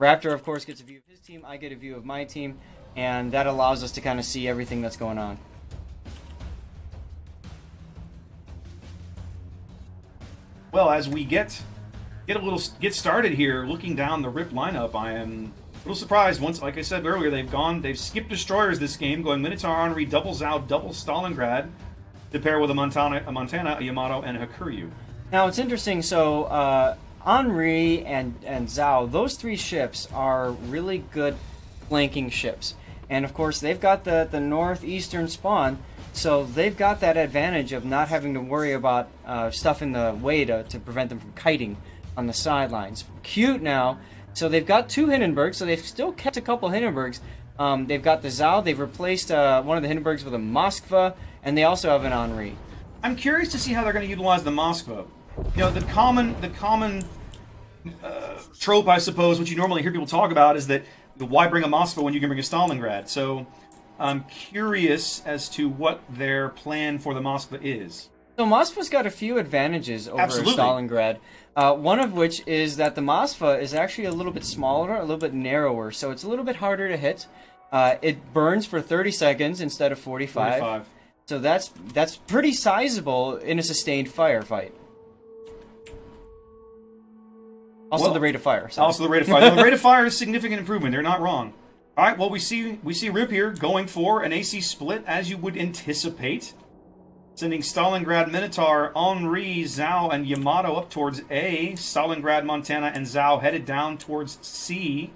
Raptor, of course, gets a view of his team. I get a view of my team, and that allows us to kind of see everything that's going on. Well, as we get started here, looking down the RIP lineup, I am a little surprised. Once, like I said earlier, they've skipped destroyers this game, going Minotaur, Henri, double Zao, double Stalingrad, to pair with a Montana, a Yamato, and a Hakuryu. Now it's interesting. So Henri and Zhao, those three ships are really good flanking ships, and of course they've got the northeastern spawn, so they've got that advantage of not having to worry about stuff in the way to prevent them from kiting on the sidelines. Cute now. So they've got two Hindenburgs, so they've still kept a couple Hindenburgs. They've got the Zao, they've replaced one of the Hindenburgs with a Moskva, and they also have an Henri. I'm curious to see how they're going to utilize the Moskva. You know, the common trope, I suppose, which you normally hear people talk about, is that why bring a Moskva when you can bring a Stalingrad? So I'm curious as to what their plan for the Moskva is. So Moskva's got a few advantages over Stalingrad. One of which is that the Moskva is actually a little bit smaller, a little bit narrower, so it's a little bit harder to hit. It burns for 30 seconds instead of 45. So that's pretty sizable in a sustained firefight. Also the rate of fire. Sorry. Also the rate of fire. The rate of fire is significant improvement. They're not wrong. All right, well, we see Rip here going for an AC split, as you would anticipate. Sending Stalingrad, Minotaur, Henri, Zao, and Yamato up towards A. Stalingrad, Montana, and Zao headed down towards C.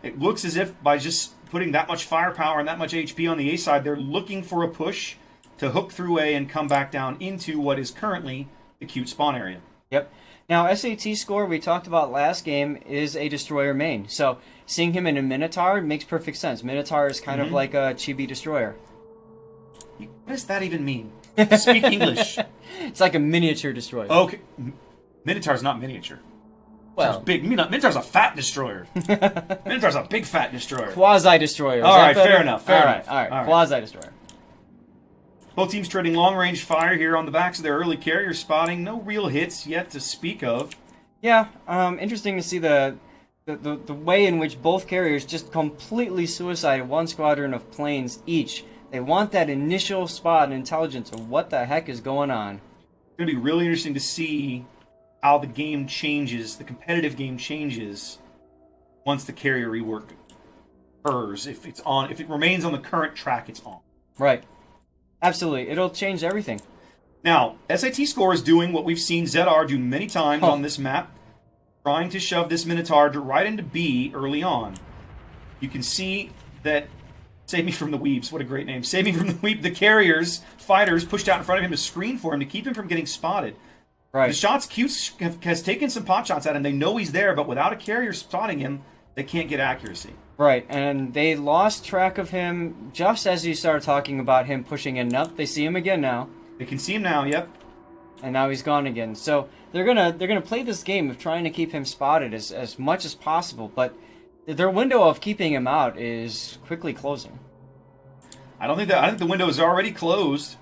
It looks as if by just putting that much firepower and that much HP on the A side, they're looking for a push to hook through A and come back down into what is currently the cute spawn area. Yep. Now, SAT score we talked about last game is a destroyer main. So seeing him in a Minotaur makes perfect sense. Minotaur is kind of like a chibi destroyer. What does that even mean? Speak English. It's like a miniature destroyer. Okay. Minotaur's not miniature. Well, big. Minotaur's a fat destroyer. Minotaur's a big fat destroyer. Quasi-destroyer. All right, fair enough. All right. Quasi-destroyer. Both teams trading long-range fire here on the backs of their early carrier spotting. No real hits yet to speak of. Yeah, interesting to see the way in which both carriers just completely suicided one squadron of planes each. They want that initial spot and intelligence of what the heck is going on. It's going to be really interesting to see how the game changes, the competitive game changes, once the carrier rework occurs. If it remains on the current track, it's on. Right. Absolutely. It'll change everything. Now, SAT score is doing what we've seen ZR do many times on this map, trying to shove this Minotaur right into B early on. You can see that. Save me from the weebs. What a great name. Save me from the weeb. The carriers, fighters, pushed out in front of him to screen for him to keep him from getting spotted. Right. The shots, Cute has taken some pot shots at him. They know he's there, but without a carrier spotting him, they can't get accuracy. Right, and they lost track of him just as you started talking about him pushing in. Up, they see him again now. They can see him now, yep. And now he's gone again. So they're gonna play this game of trying to keep him spotted as much as possible, but their window of keeping him out is quickly closing. I think the window is already closed.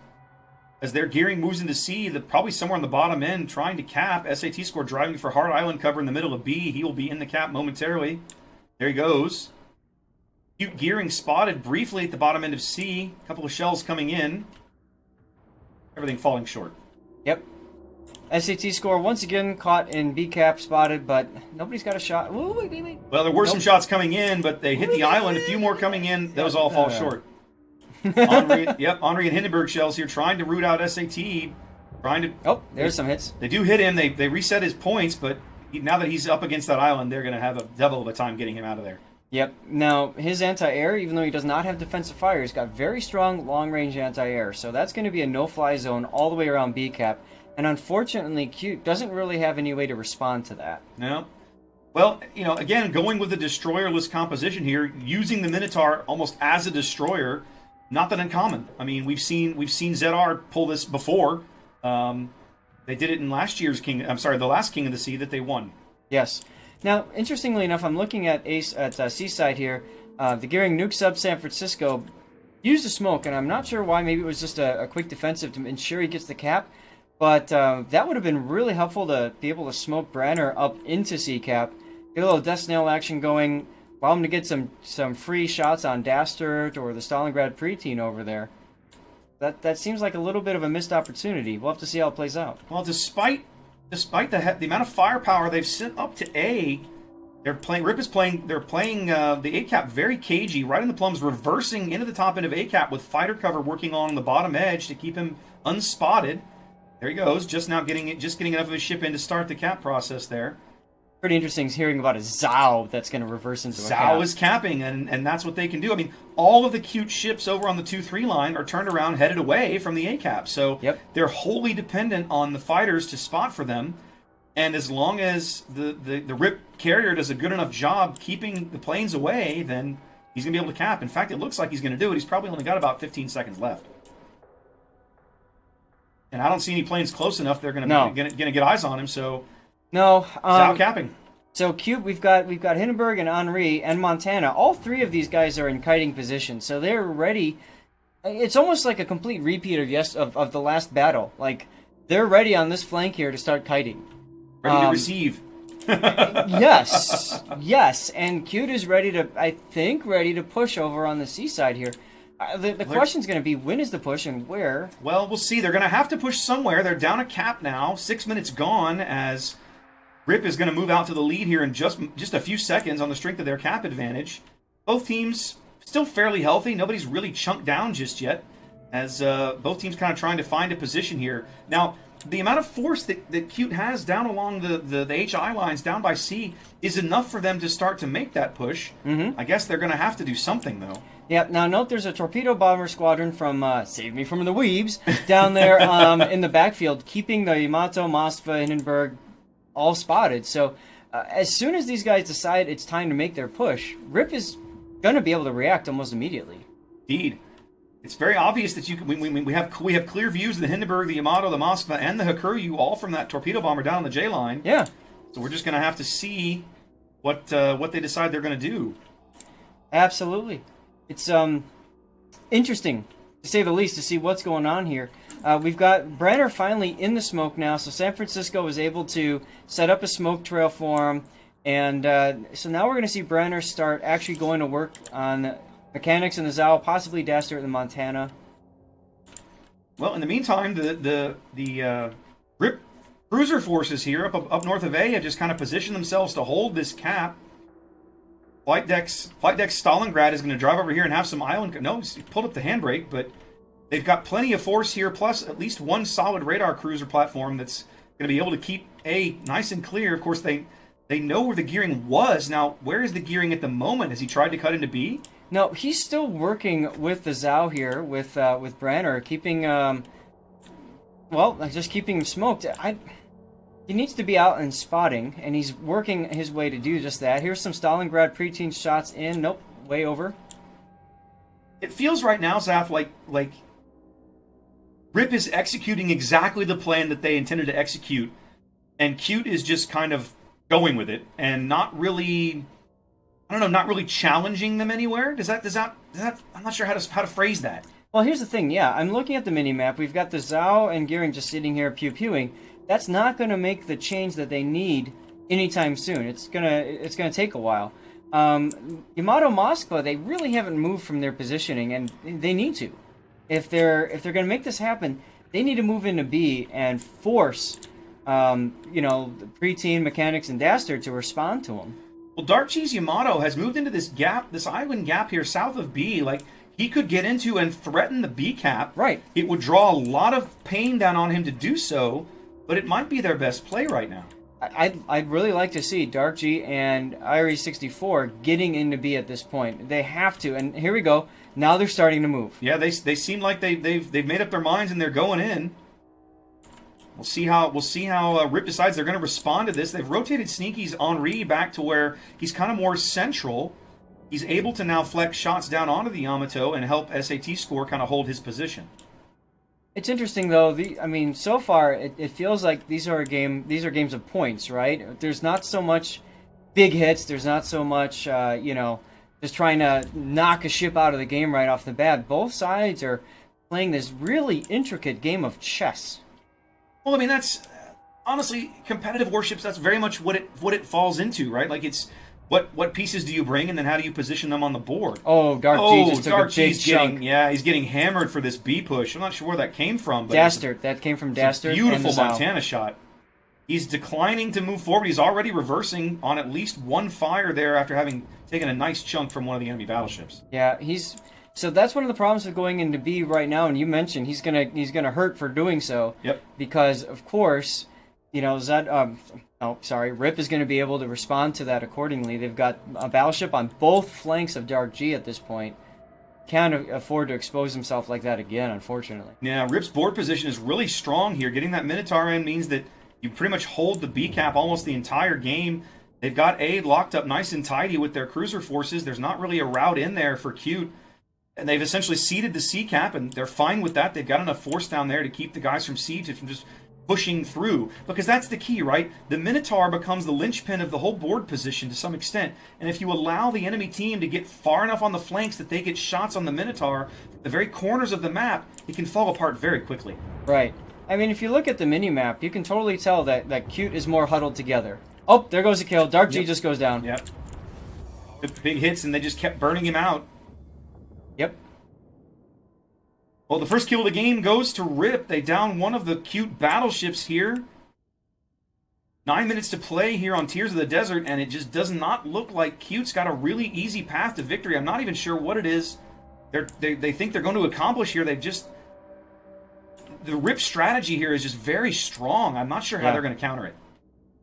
As their gearing moves into C, probably somewhere on the bottom end, trying to cap. SAT score driving for hard island cover in the middle of B. He will be in the cap momentarily. There he goes. Cute gearing spotted briefly at the bottom end of C. A couple of shells coming in. Everything falling short. Yep. SAT score once again caught in B cap, spotted, but nobody's got a shot. Ooh, wait. Well, there were some shots coming in, but they hit the island. A few more coming in. Those all fall short. Henri and Hindenburg shells here trying to root out SAT. Oh, there's some hits. They do hit him. They reset his points, but now that he's up against that island, they're going to have a devil of a time getting him out of there. Yep. Now, his anti-air, even though he does not have defensive fire, he's got very strong long-range anti-air. So that's going to be a no-fly zone all the way around B cap. And unfortunately, Cute doesn't really have any way to respond to that. No. Well, again, going with the destroyerless composition here, using the Minotaur almost as a destroyer, not that uncommon. I mean, we've seen ZR pull this before. They did it in last year's the last King of the Sea that they won. Yes. Now, interestingly enough, I'm looking at Seaside here. The Gearing nuke sub San Francisco used a smoke, and I'm not sure why. Maybe it was just a quick defensive to ensure he gets the cap. But that would have been really helpful to be able to smoke Branner up into C cap, Get a little Death Snail action going. Allow him to get some free shots on Dastard or the Stalingrad preteen over there. That seems like a little bit of a missed opportunity. We'll have to see how it plays out. Well, despite the amount of firepower they've sent up to A, they're playing. Rip is playing. They're playing the A cap very cagey, right in the plums, reversing into the top end of A cap with fighter cover working on the bottom edge to keep him unspotted. There he goes, just getting enough of his ship in to start the cap process there. Pretty interesting hearing about a Zhao that's going to reverse into a cap. Zhao is capping, and that's what they can do. I mean, all of the cute ships over on the 2-3 line are turned around, headed away from the A cap. So they're wholly dependent on the fighters to spot for them. And as long as the Rip carrier does a good enough job keeping the planes away, then he's going to be able to cap. In fact, it looks like he's going to do it. He's probably only got about 15 seconds left. And I don't see any planes close enough. They're going to get eyes on him. So Zhao capping. So Cube, we've got Hindenburg and Henri and Montana. All three of these guys are in kiting position, so they're ready. It's almost like a complete repeat of the last battle. Like they're ready on this flank here to start kiting. Ready to receive. yes, and Cute is ready to push over on the seaside here. The question's going to be, when is the push and where? Well, we'll see. They're going to have to push somewhere. They're down a cap now. 6 minutes gone as Rip is going to move out to the lead here in just a few seconds on the strength of their cap advantage. Both teams still fairly healthy. Nobody's really chunked down just yet, as both teams kind of trying to find a position here. Now, the amount of force that Cute has down along the HI lines down by C is enough for them to start to make that push. I guess they're going to have to do something, though. Yeah, now note there's a torpedo bomber squadron from Save Me From the Weebs down there in the backfield, keeping the Yamato, Moskva, Hindenburg all spotted. So as soon as these guys decide it's time to make their push, Rip is going to be able to react almost immediately. Indeed. It's very obvious that we have clear views of the Hindenburg, the Yamato, the Moskva, and the Hakuryu all from that torpedo bomber down on the J line. Yeah. So we're just going to have to see what they decide they're going to do. Absolutely. It's interesting, to say the least, to see what's going on here. We've got Brenner finally in the smoke now, so San Francisco was able to set up a smoke trail for him. And so now we're going to see Brenner start actually going to work on mechanics in the Zhao, possibly Dastard in the Montana. Well, in the meantime, the Rip cruiser forces here up north of A have just kind of positioned themselves to hold this cap. Flight deck Stalingrad is going to drive over here and have some island. No, he pulled up the handbrake, but they've got plenty of force here, plus at least one solid radar cruiser platform that's going to be able to keep A nice and clear. Of course, they know where the gearing was. Now, where is the gearing at the moment? Has he tried to cut into B? No, he's still working with the Zhao here, with Branner, keeping, just keeping him smoked. He needs to be out and spotting, and he's working his way to do just that. Here's some Stalingrad preteen shots in. Nope, way over. It feels right now, Zaf, like Rip is executing exactly the plan that they intended to execute, and Cute is just kind of going with it and not really, not really challenging them anywhere. Does that? I'm not sure how to phrase that. Well, here's the thing. Yeah, I'm looking at the mini map. We've got the Zhao and Gearing just sitting here pew-pewing. That's not going to make the change that they need anytime soon. It's gonna take a while. Yamato, Moskva, they really haven't moved from their positioning, and they need to. If they're going to make this happen, they need to move into B and force, the preteen, mechanics, and Dastard to respond to them. Well, Dark Cheese Yamato has moved into this gap, this island gap here south of B. Like, he could get into and threaten the B cap. Right. It would draw a lot of pain down on him to do so, but it might be their best play right now. I'd really like to see Dark G and IRE-64 getting into B at this point. They have to, and here we go. Now they're starting to move. Yeah, they seem like they've made up their minds and they're going in. We'll see how Rip decides they're going to respond to this. They've rotated Sneaky's Henri back to where he's kind of more central. He's able to now flex shots down onto the Yamato and help SAT Score kind of hold his position. It's interesting though. So far it feels like these are games of points, right? There's not so much big hits. There's not so much just trying to knock a ship out of the game right off the bat. Both sides are playing this really intricate game of chess. Well, that's honestly, competitive warships, that's very much what it falls into, right? Like, it's what pieces do you bring, and then how do you position them on the board? Oh, Dark G just took Dark a big G's chunk. he's getting hammered for this B push. I'm not sure where that came from. But Dastard. That came from Dastard. Beautiful and Montana shot. He's declining to move forward. He's already reversing on at least one fire there after having taken a nice chunk from one of the enemy battleships. Yeah, so that's one of the problems with going into B right now, and you mentioned he's gonna hurt for doing so. Yep. Because of course, Rip is going to be able to respond to that accordingly. They've got a battleship on both flanks of Dark G at this point. Can't afford to expose himself like that again, unfortunately. Yeah, Rip's board position is really strong here. Getting that Minotaur in means that you pretty much hold the B cap almost the entire game. They've got A locked up nice and tidy with their cruiser forces. There's not really a route in there for Cute. And they've essentially ceded the C cap, and they're fine with that. They've got enough force down there to keep the guys from siege from just pushing through. Because that's the key, right? The Minotaur becomes the linchpin of the whole board position to some extent. And if you allow the enemy team to get far enough on the flanks that they get shots on the Minotaur, the very corners of the map, it can fall apart very quickly. Right. I mean, if you look at the mini-map, you can totally tell that Cute is more huddled together. Oh, there goes a kill. Dark G just goes down. Yep. Big hits, and they just kept burning him out. Yep. Well, the first kill of the game goes to Rip. They down one of the Cute battleships here. 9 minutes to play here on Tears of the Desert, and it just does not look like Cute's got a really easy path to victory. I'm not even sure what it is they think they're going to accomplish here. The Rip strategy here is just very strong. I'm not sure how they're going to counter it.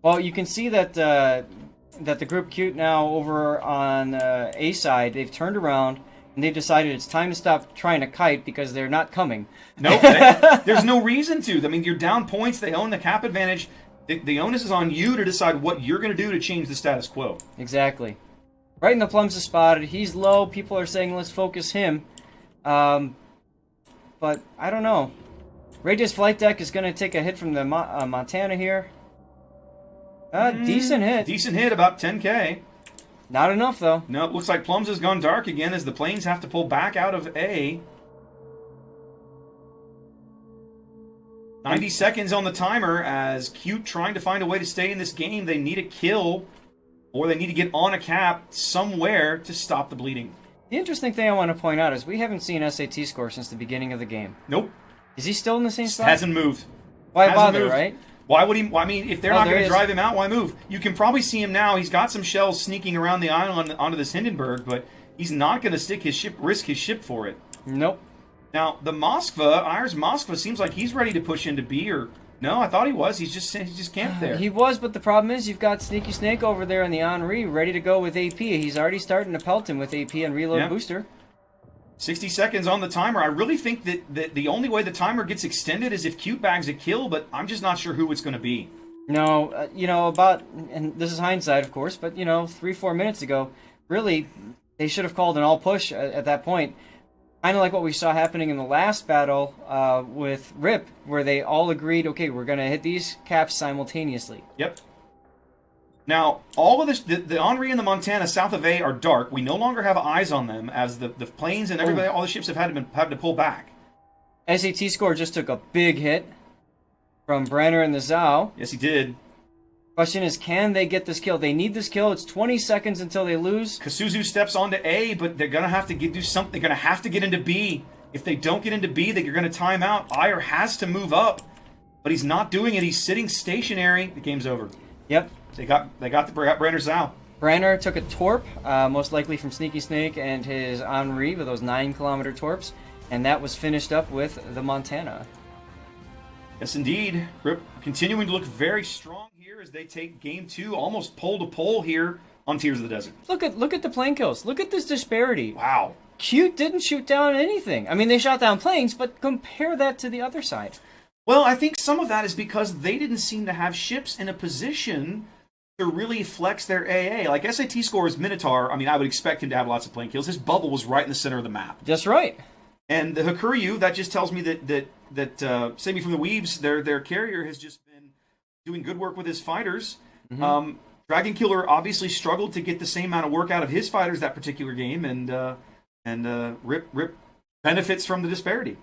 Well, you can see that that the group Cute now over on A side, they've turned around and they've decided it's time to stop trying to kite because they're not coming. Nope, there's no reason to. I mean, you're down points. They own the cap advantage. The onus is on you to decide what you're going to do to change the status quo. Exactly. Right in the plums is spotted. He's low. People are saying let's focus him. But I don't know. Radius Flight Deck is going to take a hit from the Montana here. Decent hit. Decent hit, about 10k. Not enough, though. No, it looks like Plums has gone dark again as the planes have to pull back out of A. 90 seconds on the timer as Cute trying to find a way to stay in this game. They need a kill, or they need to get on a cap somewhere to stop the bleeding. The interesting thing I want to point out is we haven't seen SAT score since the beginning of the game. Nope. Is he still in the same spot? Hasn't moved. Why Hasn't bother, moved. right? Why would he? I mean, if they're not going to is. drive him out, why move? You can probably see him now. He's got some shells sneaking around the island onto this Hindenburg, but he's not going to risk his ship for it. Nope. Now, the Moskva, Ayers Moskva, seems like he's ready to push into B, or no? I thought he was. He's just camped there. He was, but the problem is you've got Sneaky Snake over there in the Henri ready to go with AP. He's already starting to pelt him with AP and reload booster. 60 seconds on the timer. I really think that the only way the timer gets extended is if Cute bags a kill, but I'm just not sure who it's going to be. No, and this is hindsight, of course, but 3-4 minutes ago, really, they should have called an all push at that point. Kind of like what we saw happening in the last battle with Rip, where they all agreed, okay, we're going to hit these caps simultaneously. Yep. Now, all of this, the Henri and the Montana south of A are dark. We no longer have eyes on them as the planes and everybody, all the ships have had to pull back. SAT score just took a big hit from Brenner and the Zhao. Yes, he did. Question is, can they get this kill? They need this kill. It's 20 seconds until they lose. Kasuzu steps onto A, but they're going to have to do something. They're going to have to get into B. If they don't get into B, they're going to time out. Ayer has to move up, but he's not doing it. He's sitting stationary. The game's over. Yep. They got Brenner Zhao. Brenner took a torp, most likely from Sneaky Snake and his Henri with those 9-kilometer torps, and that was finished up with the Montana. Yes, indeed. Rip continuing to look very strong here as they take game 2, almost pole to pole here on Tears of the Desert. Look at the plane kills. Look at this disparity. Wow. Cute didn't shoot down anything. I mean, they shot down planes, but compare that to the other side. Well, I think some of that is because they didn't seem to have ships in a position to really flex their AA. Like SAT scores Minotaur, I mean, I would expect him to have lots of plane kills. His bubble was right in the center of the map. That's right. And the Hakuryu, that just tells me that Sami from the Weaves, their carrier, has just been doing good work with his fighters. Mm-hmm. Dragon Killer obviously struggled to get the same amount of work out of his fighters that particular game, and Rip benefits from the disparity.